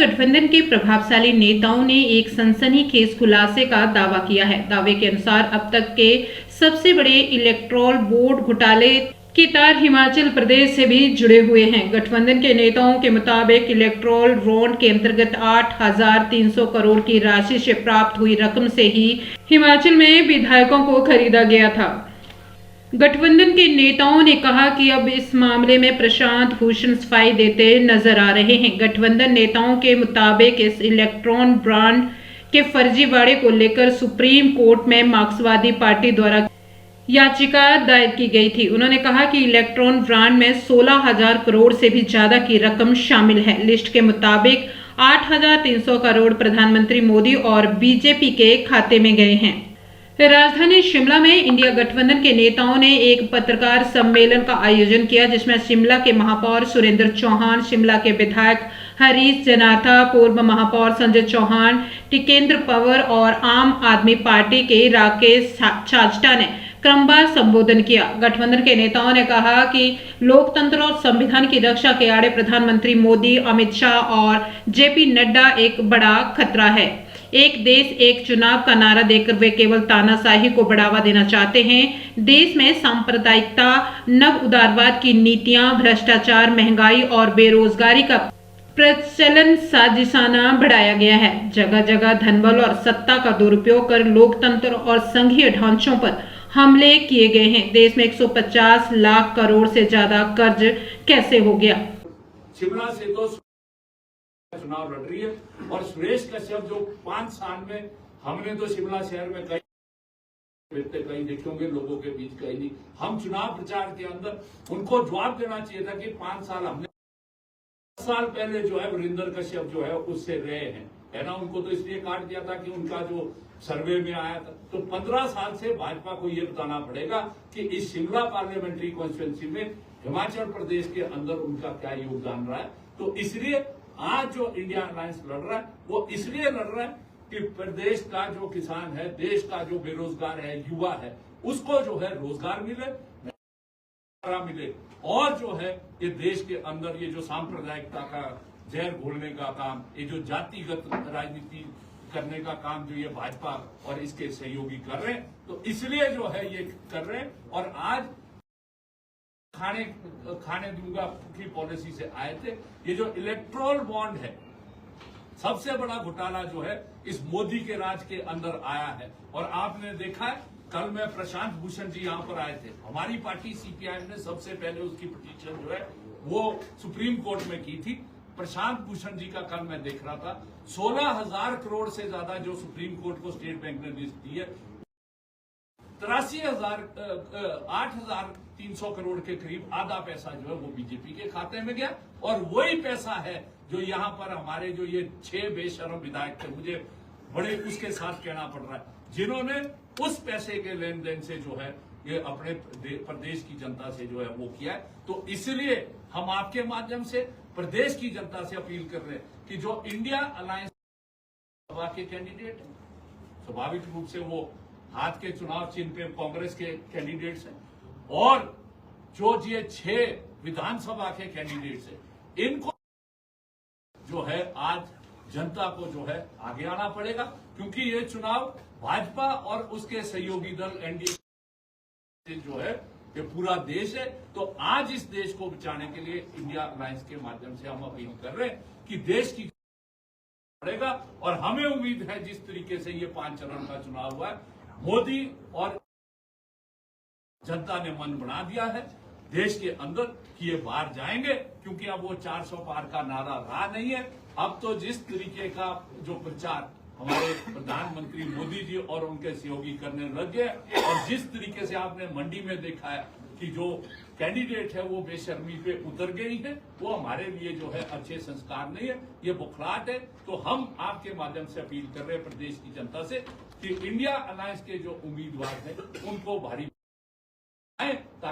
गठबंधन के प्रभावशाली नेताओं ने एक सनसनीखेज खुलासे का दावा किया है। दावे के अनुसार अब तक के सबसे बड़े इलेक्टोरल बोर्ड घोटाले के तार हिमाचल प्रदेश से भी जुड़े हुए हैं। गठबंधन के नेताओं के मुताबिक इलेक्टोरल बॉन्ड के अंतर्गत 8,300 करोड़ की राशि से प्राप्त हुई रकम से ही हिमाचल में विधायकों को खरीदा गया था। गठबंधन के नेताओं ने कहा कि अब इस मामले में प्रशांत भूषण सफाई देते नजर आ रहे हैं। गठबंधन नेताओं के मुताबिक इस इलेक्ट्रॉन ब्रांड के फर्जीवाड़े को लेकर सुप्रीम कोर्ट में मार्क्सवादी पार्टी द्वारा याचिका दायर की गई थी। उन्होंने कहा कि इलेक्ट्रॉन ब्रांड में 16,000 करोड़ से भी ज्यादा की रकम शामिल है। लिस्ट के मुताबिक 8,300 करोड़ प्रधानमंत्री मोदी और बीजेपी के खाते में गए हैं। राजधानी शिमला में इंडिया गठबंधन के नेताओं ने एक पत्रकार सम्मेलन का आयोजन किया, जिसमें शिमला के महापौर सुरेंद्र चौहान, शिमला के विधायक हरीश जनाथा, पूर्व महापौर संजय चौहान, टिकेंद्र पंवर और आम आदमी पार्टी के राकेश छाजटा ने क्रमवार संबोधन किया। गठबंधन के नेताओं ने कहा कि लोकतंत्र और संविधान की रक्षा के आड़े प्रधानमंत्री मोदी, अमित शाह और जेपी नड्डा एक बड़ा खतरा है। एक देश एक चुनाव का नारा देकर वे केवल तानाशाही को बढ़ावा देना चाहते हैं। देश में सांप्रदायिकता, नव उदारवाद की नीतियां, भ्रष्टाचार, महंगाई और बेरोजगारी का प्रचलन साजिशाना बढ़ाया गया है। जगह जगह धनबल और सत्ता का दुरुपयोग कर लोकतंत्र और संघीय ढांचों पर हमले किए गए हैं। देश में 150 लाख करोड़ से ज्यादा कर्ज कैसे हो गया? शिमला से तो चुनाव लड़ रही है और सुरेश कश्यप जो 5 साल में हमने तो शिमला शहर में कहीं देखे होंगे, लोगों के बीच कहीं नहीं। हम चुनाव प्रचार के अंदर उनको जवाब देना चाहिए था कि 5 साल हमने 10 साल पहले जो है वरिंदर कश्यप जो है उससे रहे हैं, है ना। उनको तो इसलिए काट दिया था कि उनका जो सर्वे में आया था। तो 15 साल से भाजपा को यह बताना पड़ेगा कि इस शिमला पार्लियामेंट्री कॉन्स्टिट्यूंसी में हिमाचल प्रदेश के अंदर उनका क्या योगदान रहा है। तो इसलिए आज जो इंडिया अलायंस लड़ रहा है वो इसलिए लड़ रहा है कि प्रदेश का जो किसान है, देश का जो बेरोजगार है, युवा है, उसको जो है रोजगार मिले और जो है ये देश के अंदर ये जो सांप्रदायिकता का जहर घोलने का काम, ये जो जातिगत राजनीति करने का काम जो ये भाजपा और इसके सहयोगी कर रहे हैं, तो इसलिए जो है ये कर रहे हैं। और आज खाने दूंगा की पॉलिसी से आए थे। ये जो इलेक्ट्रोल बॉन्ड है, सबसे बड़ा घोटाला जो है इस मोदी के राज के अंदर आया है। और आपने देखा है, कल में प्रशांत भूषण जी यहां पर आए थे। हमारी पार्टी सीपीआई ने सबसे पहले उसकी पिटीशन जो है वो सुप्रीम कोर्ट में की थी। प्रशांत भूषण जी का कल मैं देख रहा था, 16,000 करोड़ से ज्यादा जो सुप्रीम कोर्ट को स्टेट बैंक ने लिस्ट दी है, 8,300 करोड़ के करीब आधा पैसा जो है वो बीजेपी के खाते में गया। और वही पैसा है जो यहाँ पर हमारे जो ये 6 बेशरम विधायक थे, मुझे बड़े उसके साथ कहना पड़ रहा है, जिन्होंने उस पैसे के लेन देन से जो है ये अपने प्रदेश की जनता से जो है वो किया है। तो इसलिए हम आपके माध्यम से प्रदेश की जनता से अपील कर रहे हैं कि जो इंडिया अलायंस सभा के कैंडिडेट हैं, स्वाभाविक रूप से वो हाथ के चुनाव चिन्ह पे कांग्रेस के कैंडिडेट्स हैं, और जो ये 6 विधानसभा के कैंडिडेट्स हैं, इनको जो है आज जनता को जो है आगे आना पड़ेगा, क्योंकि ये चुनाव भाजपा और उसके सहयोगी दल एनडीए जो है ये पूरा देश है। तो आज इस देश को बचाने के लिए इंडिया अलायंस के माध्यम से हम अपील कर रहे हैं कि देश की पड़ेगा। और हमें उम्मीद है जिस तरीके से ये 5 चरण का चुनाव हुआ है, मोदी और जनता ने मन बना दिया है देश के अंदर कि ये बाहर जाएंगे, क्योंकि अब वो 400 पार का नारा रहा नहीं है। अब तो जिस तरीके का जो प्रचार हमारे प्रधानमंत्री मोदी जी और उनके सहयोगी करने लग गए, और जिस तरीके से आपने मंडी में देखा है कि जो कैंडिडेट है वो बेशर्मी पे उतर गई है, वो हमारे लिए जो है अच्छे संस्कार नहीं है, ये बुखलाहट है। तो हम आपके माध्यम से अपील कर रहे हैं प्रदेश की जनता से कि इंडिया अलायंस के जो उम्मीदवार हैं उनको भारी